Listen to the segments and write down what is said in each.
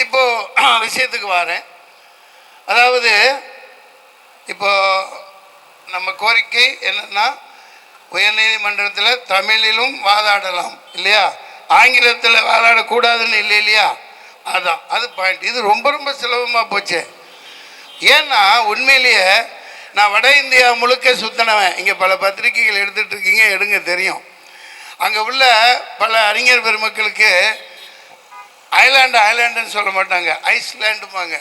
இப்போ விஷயத்துக்கு வரேன். அதாவது இப்போ நம்ம கோரிக்கை என்னன்னா, உயர்நீதிமன்றத்தில் தமிழிலும் வாதாடலாம் இல்லையா, ஆங்கிலத்தில் வாதாடக்கூடாதுன்னு இல்லை இல்லையா, அதான் அது பாயிண்ட். இது ரொம்ப ரொம்ப சுலபமாக போச்சு. ஏன்னா உண்மையிலேயே நான் வட இந்தியா முழுக்க சுத்தினவன். இங்கே பல பத்திரிகைகள் எடுத்துகிட்டு இருக்கீங்க, எடுங்க தெரியும். அங்கே உள்ள பல அறிஞர் பெருமக்களுக்கு ஐலாண்டுன்னு சொல்ல மாட்டாங்க, ஐஸ்லாண்டுமாங்க.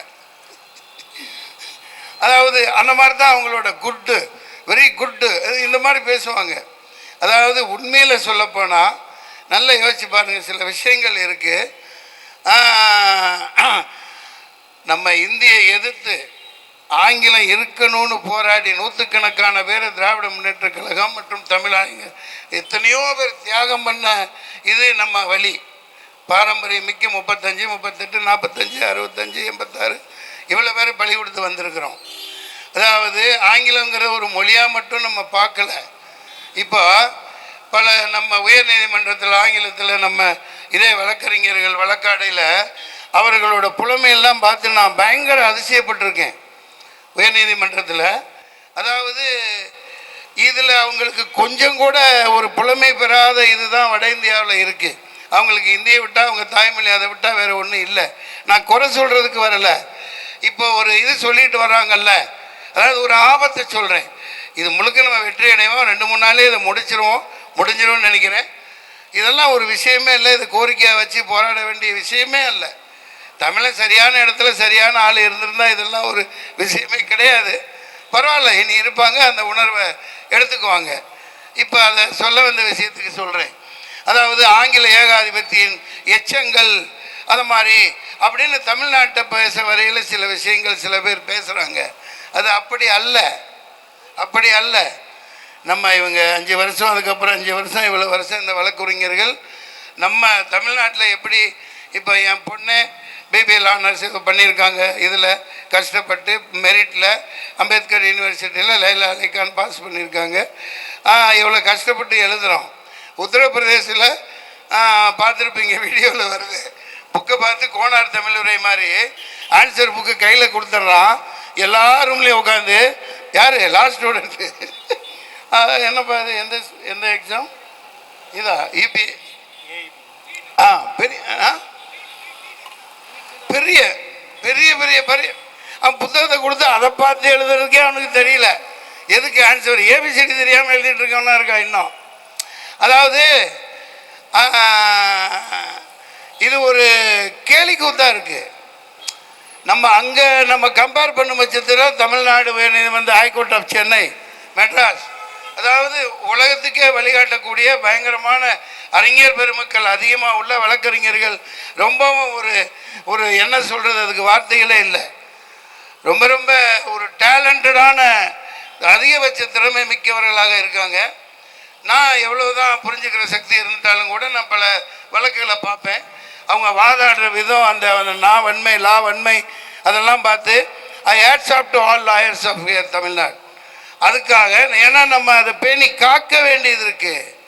அதாவது அந்த மாதிரி தான் அவங்களோட குட்டு, வெரி குட்டு, இந்த மாதிரி பேசுவாங்க. அதாவது உண்மையில் சொல்லப்போனால் நல்லா யோசிச்சு பாருங்கள், சில விஷயங்கள் இருக்குது. நம்ம இந்தியை எதிர்த்து ஆங்கிலம் இருக்கணும்னு போராடி நூற்றுக்கணக்கான பேர் திராவிட முன்னேற்ற கழகம் மற்றும் தமிழாங்க எத்தனையோ பேர் தியாகம் பண்ண இது நம்ம வழி. பாரம்பரியம் மிக்க 35, 38, 45, 65, 86 இவ்வளோ பேர் பலி கொடுத்து வந்திருக்கிறோம். அதாவது ஆங்கிலங்கிற ஒரு மொழியாக மட்டும் நம்ம பார்க்கல. இப்போ பல நம்ம உயர்நீதிமன்றத்தில் ஆங்கிலத்தில் நம்ம இதே வழக்கறிஞர்கள் வழக்காடையில் அவர்களோட புலமையெல்லாம் பார்த்து நான் பயங்கர அதிசயப்பட்டிருக்கேன் உயர்நீதிமன்றத்தில். அதாவது இதில் அவங்களுக்கு கொஞ்சம் கூட ஒரு புலமை பெறாத இதுதான் வட இந்தியாவில் இருக்குது. அவங்களுக்கு இந்தியை விட்டால் அவங்க தாய்மொழி, அதை விட்டால் வேறு ஒன்றும் இல்லை. நான் குறை சொல்கிறதுக்கு வரலை. இப்போ ஒரு இது சொல்லிட்டு வராங்கல்ல, அதாவது ஒரு ஆபத்தை சொல்கிறேன். இது முழுக்க நம்ம வெற்றி அடைவோம், 2-3 நாளே இதை முடிஞ்சிரும்னு நினைக்கிறேன். இதெல்லாம் ஒரு விஷயமே இல்லை. இது கோரிக்கையாக வச்சு போராட வேண்டிய விஷயமே இல்லை. தமிழன் சரியான இடத்துல சரியான ஆள் இருந்திருந்தால் இதெல்லாம் ஒரு விஷயமே கிடையாது. பரவாயில்ல, இனி இருப்பாங்க, அந்த உணர்வை எடுத்துக்குவாங்க. இப்போ அதை சொல்ல வந்த விஷயத்துக்கு சொல்கிறேன். அதாவது ஆங்கில ஏகாதிபத்தியின் எச்சங்கள் அது மாதிரி அப்படின்னு தமிழ்நாட்டை பேச வரையில் சில விஷயங்கள் சில பேர் பேசுகிறாங்க. அது அப்படி அல்ல. நம்ம இவங்க 5 வருஷம், அதுக்கப்புறம் 5 வருஷம், இவ்வளோ வருஷம் இந்த வழக்குரைஞர்கள் நம்ம தமிழ்நாட்டில் எப்படி இப்போ என் பொண்ணு பிபிஎல் ஆனர்ஸ் பண்ணியிருக்காங்க. இதில் கஷ்டப்பட்டு மெரிட்டில் அம்பேத்கர் யூனிவர்சிட்டியில் லைலா அலிகான் பாஸ் பண்ணியிருக்காங்க. இவ்வளோ கஷ்டப்பட்டு எழுதுகிறோம். உத்தரப்பிரதேசில் பார்த்துருப்பீங்க, வீடியோவில் வருது. புக்கை பார்த்து கோனார் தமிழ் உரை மாதிரி ஆன்சர் புக்கு கையில் கொடுத்துட்றான். எல்லா ரூம்லேயும் உட்காந்து யார் லாஸ்ட் ஸ்டூடெண்ட்டு என்னப்பா இது, எந்த எக்ஸாம் இதா இபி பெரிய பெரிய பெரிய பெரிய அவன் புத்தகத்தை கொடுத்து அதை பார்த்து எழுதுறதுக்கே அவனுக்கு தெரியல. எதுக்கு ஆன்சர் ஏபிசிடி தெரியாமல் எழுதிட்டு இருக்கவனா இருக்கா இன்னும். அதாவது இது ஒரு கேலிக்கூத்தாக இருக்குது. நம்ம அங்கே நம்ம கம்பேர் பண்ணும் பட்சத்தில் தமிழ்நாடு உயர்நீதிமன்றம், ஹைகோர்ட் ஆஃப் சென்னை, மெட்ராஸ், அதாவது உலகத்துக்கே வழிகாட்டக்கூடிய பயங்கரமான அறிஞர் பெருமக்கள் அதிகமாக உள்ள வழக்கறிஞர்கள், ரொம்பவும் ஒரு என்ன சொல்கிறது, அதுக்கு வார்த்தைகளே இல்லை. ரொம்ப ரொம்ப ஒரு டேலண்டடான அதிகபட்ச திறமை மிக்கவர்களாக இருக்காங்க. நான் எவ்வளவுதான் புரிஞ்சுக்கிற சக்தி இருந்தாலும் கூட நான் பல வழக்குகளை பார்ப்பேன். அவங்க வாதாடுற விதம், அந்த நான் வன்மை, லா வன்மை, அதெல்லாம் பார்த்து I hats off to all lawyers of Tamil Nadu. அதுக்காக ஏன்னா நம்ம அதை பேணி காக்க வேண்டியது இருக்குது.